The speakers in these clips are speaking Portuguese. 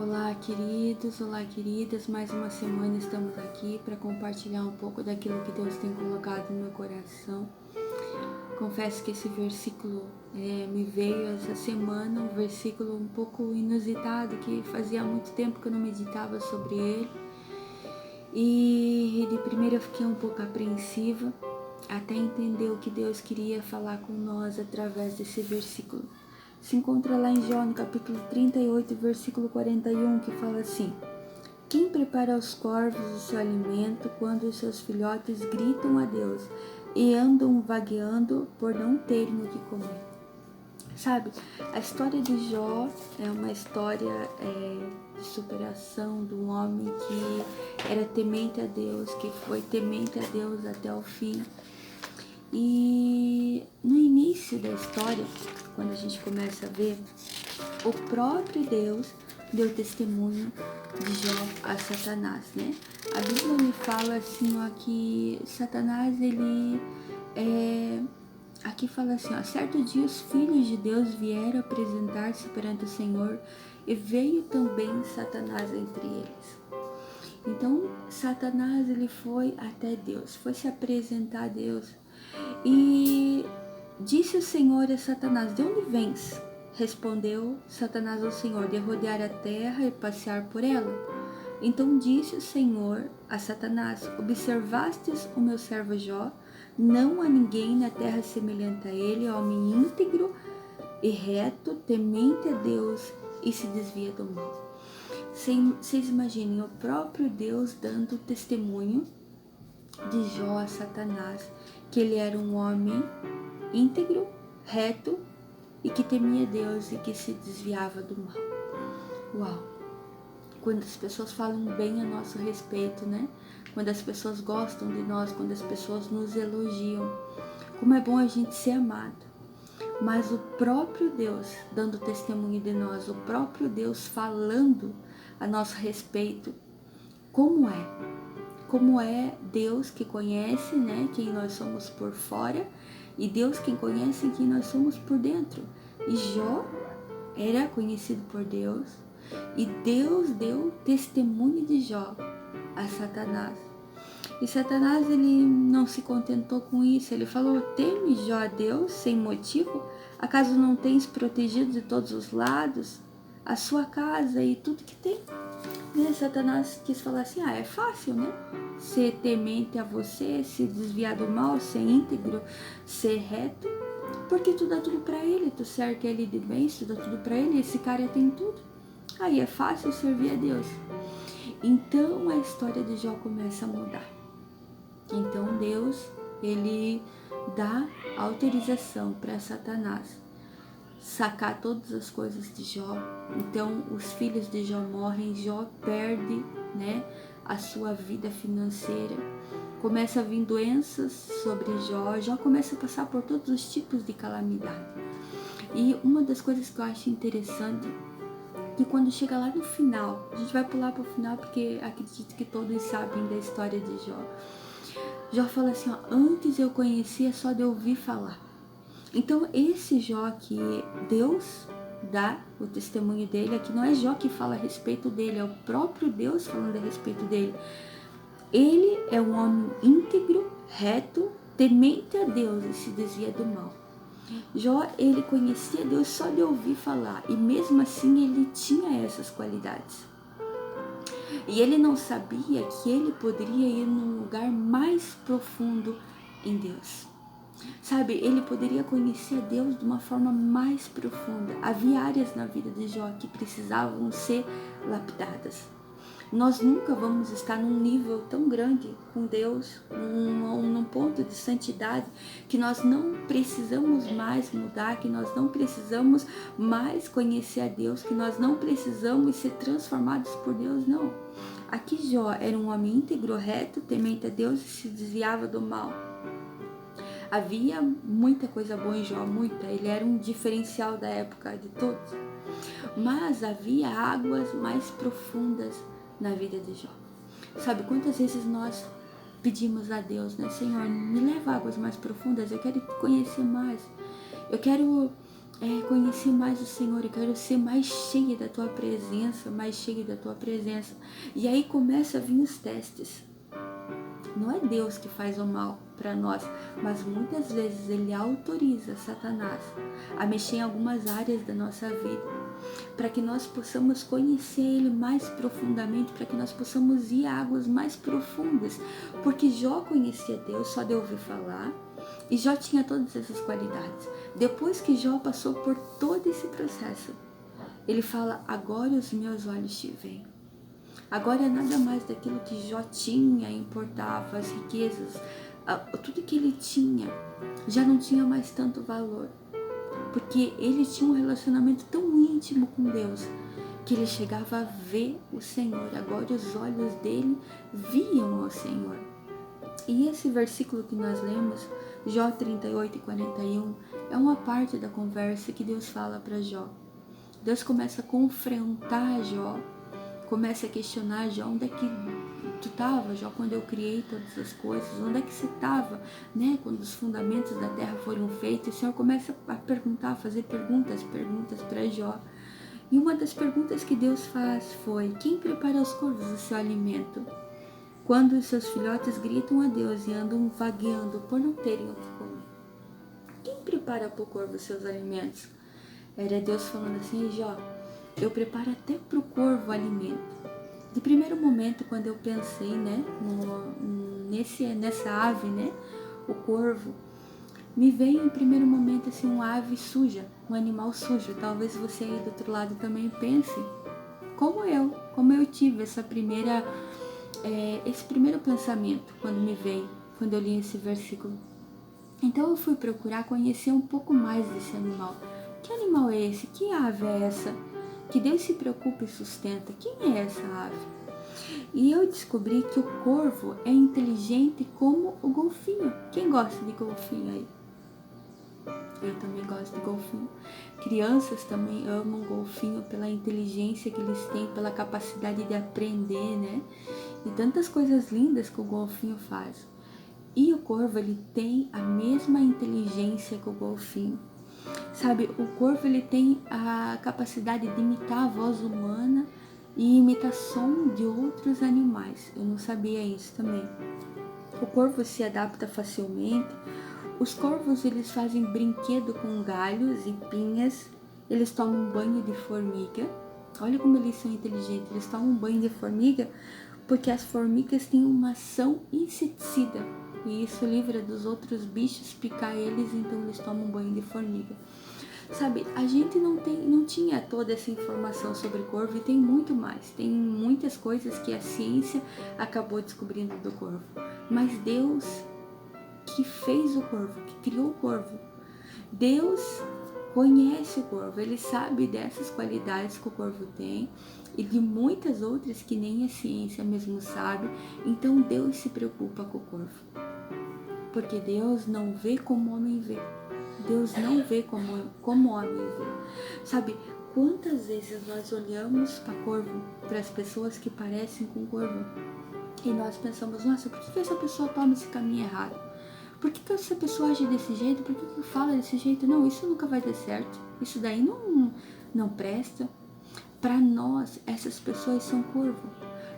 Olá, queridos, olá, queridas. Mais uma semana estamos aqui para compartilhar um pouco daquilo que Deus tem colocado no meu coração. Confesso que esse versículo me veio essa semana, um versículo um pouco inusitado, que fazia muito tempo que eu não meditava sobre ele. E de primeira eu fiquei um pouco apreensiva, até entender o que Deus queria falar com nós através desse versículo. Se encontra lá em Jó, no capítulo 38, versículo 41, que fala assim: quem prepara aos corvos o seu alimento quando os seus filhotes gritam a Deus e andam vagueando por não terem o que comer? Sabe, a história de Jó é uma história de superação de um homem que era temente a Deus, que foi temente a Deus até o fim. E no início da história, quando a gente começa a ver, o próprio Deus deu testemunho de Jó a Satanás, né? A Bíblia me fala assim, ó, que Satanás, aqui fala assim, ó, certo dia os filhos de Deus vieram apresentar-se perante o Senhor e veio também Satanás entre eles. Então, Satanás, ele foi até Deus, foi se apresentar a Deus. E disse o Senhor a Satanás: de onde vens? Respondeu Satanás ao Senhor: de rodear a terra e passear por ela. Então disse o Senhor a Satanás: observastes o meu servo Jó? Não há ninguém na terra semelhante a ele, homem íntegro e reto, temente a Deus e se desvia do mal. Vocês imaginem o próprio Deus dando testemunho de Jó a Satanás, que ele era um homem íntegro, reto e que temia Deus e que se desviava do mal. Uau! Quando as pessoas falam bem a nosso respeito, né? Quando as pessoas gostam de nós, quando as pessoas nos elogiam, como é bom a gente ser amado. Mas o próprio Deus dando testemunho de nós, o próprio Deus falando a nosso respeito, como é Deus que conhece, né, quem nós somos por fora, e Deus quem conhece quem nós somos por dentro. E Jó era conhecido por Deus, e Deus deu testemunho de Jó a Satanás. E Satanás, ele não se contentou com isso, ele falou: teme Jó a Deus sem motivo? Acaso não tens protegido de todos os lados a sua casa e tudo que tem? E Satanás quis falar assim: é fácil, né? Ser temente a você, se desviar do mal, ser íntegro, ser reto, porque tu dá tudo pra ele, tu cerca ele de bens, tu dá tudo pra ele, esse cara tem tudo. Aí é fácil servir a Deus. Então a história de Jó começa a mudar. Então Deus, ele dá autorização para Satanás sacar todas as coisas de Jó. Então os filhos de Jó morrem, Jó perde, né, a sua vida financeira, começa a vir doenças sobre Jó, Jó começa a passar por todos os tipos de calamidade. E uma das coisas que eu acho interessante é que quando chega lá no final, a gente vai pular para o final porque acredito que todos sabem da história de Jó. Jó fala assim, ó, antes eu conhecia só de ouvir falar. Então esse Jó que Deus dá o testemunho dele, aqui não é Jó que fala a respeito dele, é o próprio Deus falando a respeito dele. Ele é um homem íntegro, reto, temente a Deus e se desvia do mal. Jó, ele conhecia Deus só de ouvir falar, e mesmo assim ele tinha essas qualidades. E ele não sabia que ele poderia ir num lugar mais profundo em Deus. Sabe, ele poderia conhecer Deus de uma forma mais profunda. Havia áreas na vida de Jó que precisavam ser lapidadas. Nós nunca vamos estar num nível tão grande com Deus, num ponto de santidade, que nós não precisamos mais mudar, que nós não precisamos mais conhecer a Deus, que nós não precisamos ser transformados por Deus, não. Aqui Jó era um homem íntegro, reto, temente a Deus e se desviava do mal. Havia muita coisa boa em Jó, muita. Ele era um diferencial da época de todos. Mas havia águas mais profundas na vida de Jó. Sabe quantas vezes nós pedimos a Deus, né? Senhor, me leva a águas mais profundas, eu quero te conhecer mais. Eu quero conhecer mais o Senhor, eu quero ser mais cheia da tua presença, mais cheia da tua presença. E aí começa a vir os testes. Não é Deus que faz o mal para nós, mas muitas vezes Ele autoriza Satanás a mexer em algumas áreas da nossa vida, para que nós possamos conhecer Ele mais profundamente, para que nós possamos ir a águas mais profundas, porque Jó conhecia Deus só de ouvir falar, e Jó tinha todas essas qualidades. Depois que Jó passou por todo esse processo, ele fala: agora os meus olhos te veem. Agora nada mais daquilo que Jó tinha importava, as riquezas, tudo que ele tinha já não tinha mais tanto valor, porque ele tinha um relacionamento tão íntimo com Deus que ele chegava a ver o Senhor. Agora os olhos dele viam o Senhor. E esse versículo que nós lemos, Jó 38 e 41, é uma parte da conversa que Deus fala para Jó. Deus começa a confrontar Jó, começa a questionar Jó: onde é que tu estava, Jó, quando eu criei todas as coisas? Onde é que você estava, né, quando os fundamentos da terra foram feitos? O Senhor começa a perguntar, a fazer perguntas para Jó. E uma das perguntas que Deus faz foi: quem prepara aos corvos o seu alimento? Quando os seus filhotes gritam a Deus e andam vagueando por não terem o que comer. Quem prepara para o corvo os seus alimentos? Era Deus falando assim: Jó, eu preparo até para o corvo alimento. De primeiro momento, quando eu pensei, né, nessa ave, né, o corvo, me veio em primeiro momento assim uma ave suja, um animal sujo. Talvez você aí do outro lado também pense, como eu tive esse primeiro pensamento quando eu li esse versículo. Então eu fui procurar conhecer um pouco mais desse animal. Que animal é esse? Que ave é essa? Que Deus se preocupa e sustenta. Quem é essa ave? E eu descobri que o corvo é inteligente como o golfinho. Quem gosta de golfinho aí? Eu também gosto de golfinho. Crianças também amam golfinho pela inteligência que eles têm, pela capacidade de aprender, né? E tantas coisas lindas que o golfinho faz. E o corvo, ele tem a mesma inteligência que o golfinho. Sabe, o corvo, ele tem a capacidade de imitar a voz humana e imitar som de outros animais. Eu não sabia isso também. O corvo se adapta facilmente. Os corvos, eles fazem brinquedo com galhos e pinhas. Eles tomam banho de formiga. Olha como eles são inteligentes. Eles tomam banho de formiga porque as formigas têm uma ação inseticida. E isso livra dos outros bichos picar eles, então eles tomam banho de formiga. Sabe, a gente não tinha toda essa informação sobre corvo e tem muito mais. Tem muitas coisas que a ciência acabou descobrindo do corvo. Mas Deus, que fez o corvo, que criou o corvo, Deus conhece o corvo, Ele sabe dessas qualidades que o corvo tem e de muitas outras que nem a ciência mesmo sabe. Então Deus se preocupa com o corvo, porque Deus não vê como o homem vê. Deus não vê como o homem vê. Sabe, quantas vezes nós olhamos para corvo, para as pessoas que parecem com corvo, e nós pensamos: nossa, por que essa pessoa toma esse caminho errado? Por que essa pessoa age desse jeito? Por que fala desse jeito? Não, isso nunca vai dar certo. Isso daí não presta. Para nós, essas pessoas são corvo.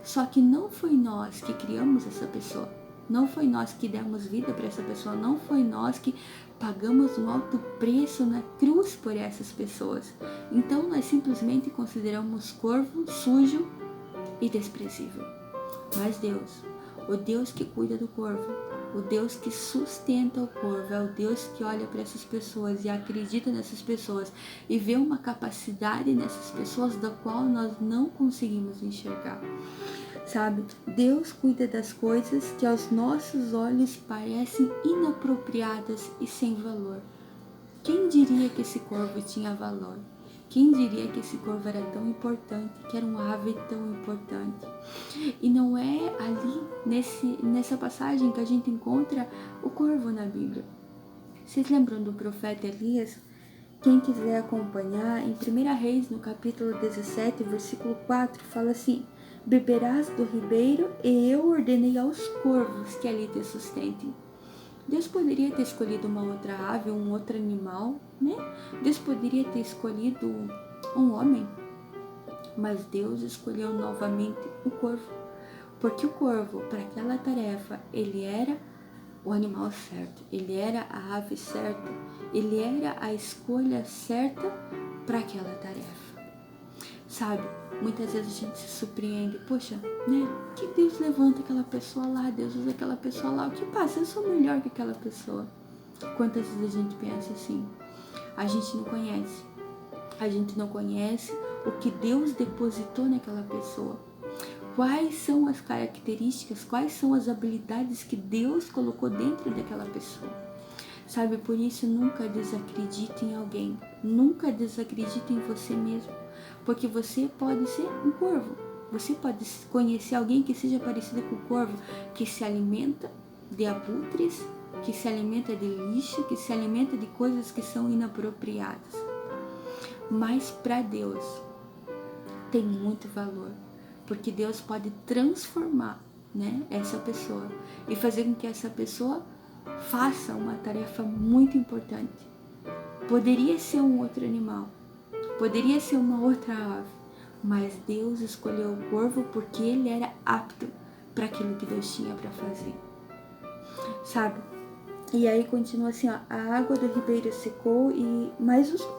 Só que não foi nós que criamos essa pessoa. Não foi nós que demos vida para essa pessoa. Não foi nós que pagamos um alto preço na cruz por essas pessoas. Então nós simplesmente consideramos corvo sujo e desprezível. Mas Deus, o Deus que cuida do corvo, o Deus que sustenta o corvo, é o Deus que olha para essas pessoas e acredita nessas pessoas e vê uma capacidade nessas pessoas da qual nós não conseguimos enxergar. Sabe, Deus cuida das coisas que aos nossos olhos parecem inapropriadas e sem valor. Quem diria que esse corvo tinha valor? Quem diria que esse corvo era tão importante, que era uma ave tão importante? E não é ali, nessa passagem, que a gente encontra o corvo na Bíblia. Vocês lembram do profeta Elias? Quem quiser acompanhar, em 1 Reis, no capítulo 17, versículo 4, fala assim: beberás do ribeiro, e eu ordenei aos corvos que ali te sustentem. Deus poderia ter escolhido uma outra ave, um outro animal, né? Deus poderia ter escolhido um homem, mas Deus escolheu novamente o corvo, porque o corvo, para aquela tarefa, ele era o animal certo, ele era a ave certa, ele era a escolha certa para aquela tarefa. Sabe, muitas vezes a gente se surpreende, poxa, né, que Deus levanta aquela pessoa lá, Deus usa aquela pessoa lá, o que passa? Eu sou melhor que aquela pessoa. Quantas vezes a gente pensa assim? A gente não conhece o que Deus depositou naquela pessoa. Quais são as características, quais são as habilidades que Deus colocou dentro daquela pessoa. Sabe, por isso nunca desacredite em alguém, nunca desacredite em você mesmo, porque você pode ser um corvo, você pode conhecer alguém que seja parecido com o corvo, que se alimenta de abutres, que se alimenta de lixo, que se alimenta de coisas que são inapropriadas. Mas para Deus tem muito valor, porque Deus pode transformar, né, essa pessoa e fazer com que essa pessoa faça uma tarefa muito importante. Poderia ser um outro animal, poderia ser uma outra ave, mas Deus escolheu o corvo porque ele era apto para aquilo que Deus tinha para fazer, sabe? E aí continua assim, ó, a água do ribeiro secou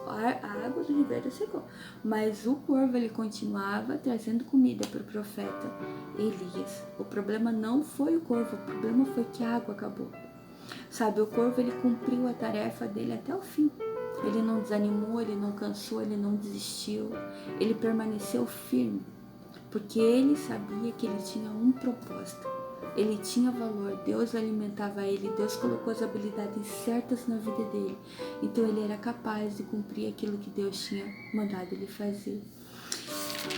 a água do ribeiro secou, mas o corvo ele continuava trazendo comida para o profeta Elias. O problema não foi o corvo, o problema foi que a água acabou. Sabe, o corvo ele cumpriu a tarefa dele até o fim. Ele não desanimou, ele não cansou, ele não desistiu, ele permaneceu firme, porque ele sabia que ele tinha um propósito. Ele tinha valor, Deus alimentava ele, Deus colocou as habilidades certas na vida dele. Então ele era capaz de cumprir aquilo que Deus tinha mandado ele fazer.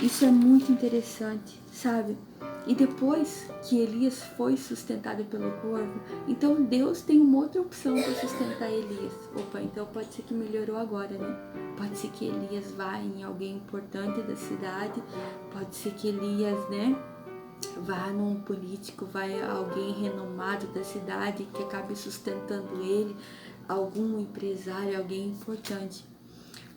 Isso é muito interessante, sabe? E depois que Elias foi sustentado pelo corvo, então Deus tem uma outra opção para sustentar Elias. Opa, então pode ser que melhorou agora, né? Pode ser que Elias vá em alguém importante da cidade, pode ser que Elias, né, vá num político, vai alguém renomado da cidade que acabe sustentando ele, algum empresário, alguém importante.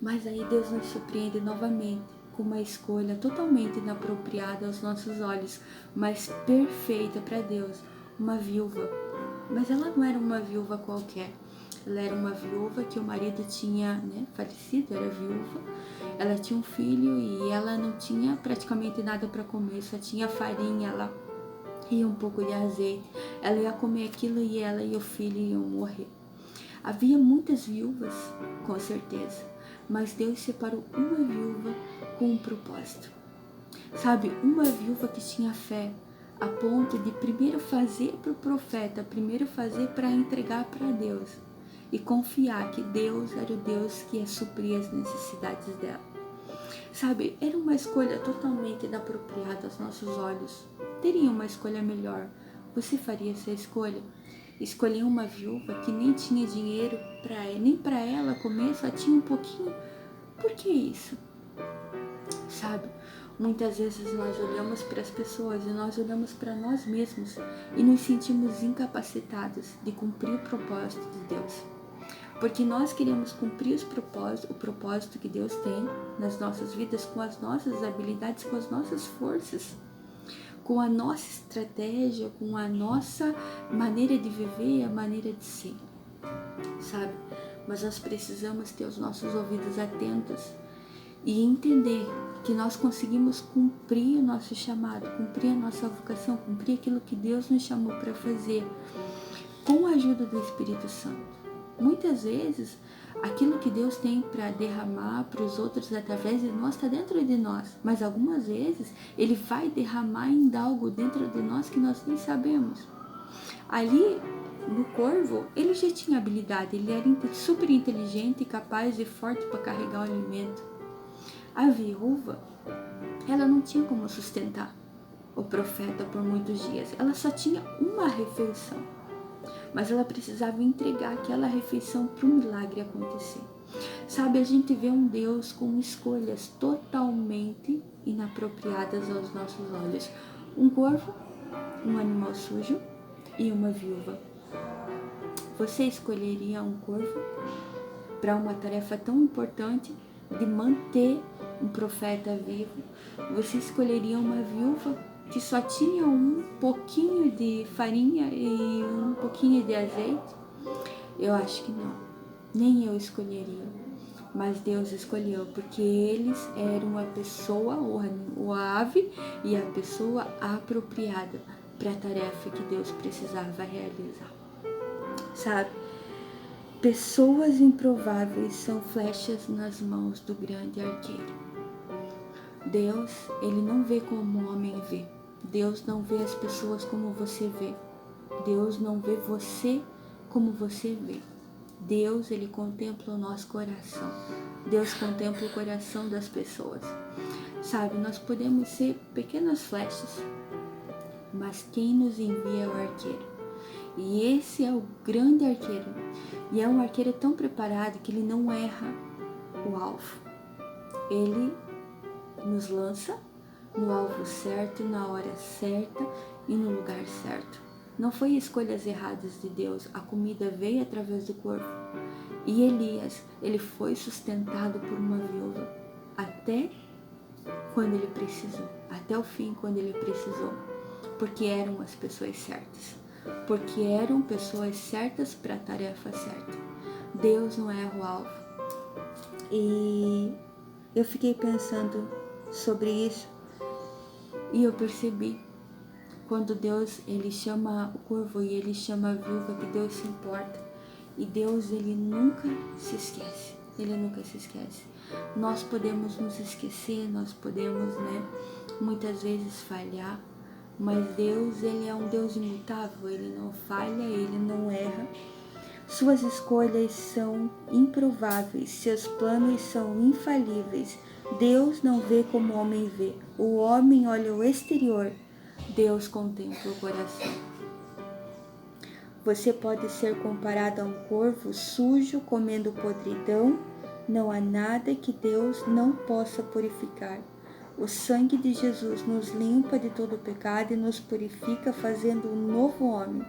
Mas aí Deus nos surpreende novamente com uma escolha totalmente inapropriada aos nossos olhos, mas perfeita para Deus, uma viúva. Mas ela não era uma viúva qualquer. Ela era uma viúva que o marido tinha, né, falecido, era viúva. Ela tinha um filho e ela não tinha praticamente nada para comer, só tinha farinha lá e um pouco de azeite. Ela ia comer aquilo e ela e o filho iam morrer. Havia muitas viúvas, com certeza, mas Deus separou uma viúva com um propósito. Sabe, uma viúva que tinha fé, a ponto de primeiro fazer para o profeta, primeiro fazer para entregar para Deus e confiar que Deus era o Deus que ia suprir as necessidades dela. Sabe, era uma escolha totalmente inapropriada aos nossos olhos. Teria uma escolha melhor. Você faria essa escolha? Escolher uma viúva que nem tinha dinheiro nem para ela comer, só tinha um pouquinho. Por que isso? Sabe, muitas vezes nós olhamos para as pessoas e nós olhamos para nós mesmos e nos sentimos incapacitados de cumprir o propósito de Deus. Porque nós queremos cumprir o propósito que Deus tem nas nossas vidas com as nossas habilidades, com as nossas forças, com a nossa estratégia, com a nossa maneira de viver, a maneira de ser, sabe? Mas nós precisamos ter os nossos ouvidos atentos e entender que nós conseguimos cumprir o nosso chamado, cumprir a nossa vocação, cumprir aquilo que Deus nos chamou para fazer com a ajuda do Espírito Santo. Muitas vezes, aquilo que Deus tem para derramar para os outros através de nós está dentro de nós, mas algumas vezes Ele vai derramar ainda algo dentro de nós que nós nem sabemos. Ali, no corvo, ele já tinha habilidade, ele era super inteligente, capaz e forte para carregar o alimento. A viúva, ela não tinha como sustentar o profeta por muitos dias, ela só tinha uma refeição. Mas ela precisava entregar aquela refeição para o milagre acontecer. Sabe, a gente vê um Deus com escolhas totalmente inapropriadas aos nossos olhos. Um corvo, um animal sujo e uma viúva. Você escolheria um corvo para uma tarefa tão importante de manter um profeta vivo? Você escolheria uma viúva que só tinha um pouquinho de farinha e um pouquinho de azeite? Eu acho que não. Nem eu escolheria. Mas Deus escolheu, porque eles eram a pessoa, o ave e a pessoa apropriada para a tarefa que Deus precisava realizar. Sabe? Pessoas improváveis são flechas nas mãos do grande arqueiro. Deus, ele não vê como o homem vê. Deus não vê as pessoas como você vê. Deus não vê você como você vê. Deus, ele contempla o nosso coração. Deus contempla o coração das pessoas. Sabe, nós podemos ser pequenas flechas, mas quem nos envia é o arqueiro. E esse é o grande arqueiro. E é um arqueiro tão preparado que ele não erra o alvo. Ele nos lança no alvo certo, na hora certa e no lugar certo. Não foi escolhas erradas de Deus. A comida veio através do corvo. E Elias, ele foi sustentado por uma viúva até quando ele precisou. Até o fim, quando ele precisou. Porque eram as pessoas certas. Porque eram pessoas certas para a tarefa certa. Deus não erra o alvo. E eu fiquei pensando sobre isso. E eu percebi, quando Deus, ele chama o corvo e ele chama a viúva, que Deus se importa. E Deus, ele nunca se esquece. Ele nunca se esquece. Nós podemos nos esquecer, nós podemos, muitas vezes falhar. Mas Deus, ele é um Deus imutável. Ele não falha, ele não erra. Suas escolhas são improváveis, seus planos são infalíveis. Deus não vê como o homem vê. O homem olha o exterior, Deus contempla o coração. Você pode ser comparado a um corvo sujo comendo podridão. Não há nada que Deus não possa purificar. O sangue de Jesus nos limpa de todo pecado e nos purifica, fazendo um novo homem.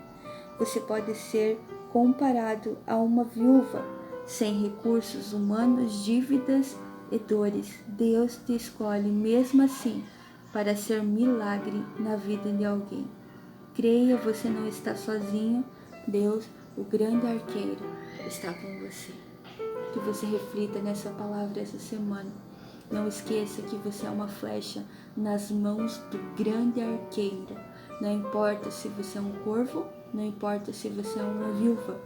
Você pode ser comparado a uma viúva, sem recursos humanos, dívidas e dores. Deus te escolhe mesmo assim para ser milagre na vida de alguém. Creia, você não está sozinho. Deus, o grande arqueiro, está com você. Que você reflita nessa palavra essa semana. Não esqueça que você é uma flecha nas mãos do grande arqueiro. Não importa se você é um corvo, não importa se você é uma viúva.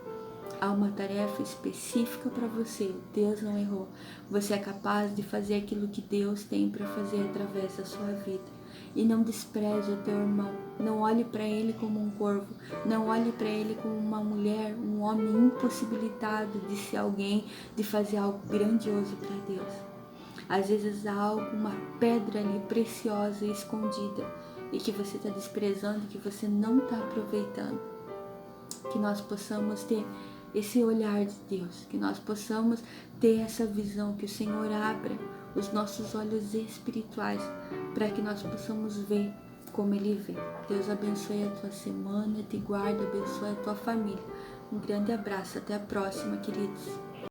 Há uma tarefa específica para você. Deus não errou. Você é capaz de fazer aquilo que Deus tem para fazer através da sua vida. E não despreze o teu irmão. Não olhe para ele como um corvo. Não olhe para ele como uma mulher, um homem impossibilitado de ser alguém, de fazer algo grandioso para Deus. Às vezes há alguma pedra ali preciosa e escondida e que você está desprezando, que você não está aproveitando. Que nós possamos ter esse olhar de Deus, que nós possamos ter essa visão, que o Senhor abra os nossos olhos espirituais para que nós possamos ver como Ele vê. Deus abençoe a tua semana, te guarde, abençoe a tua família. Um grande abraço, até a próxima, queridos.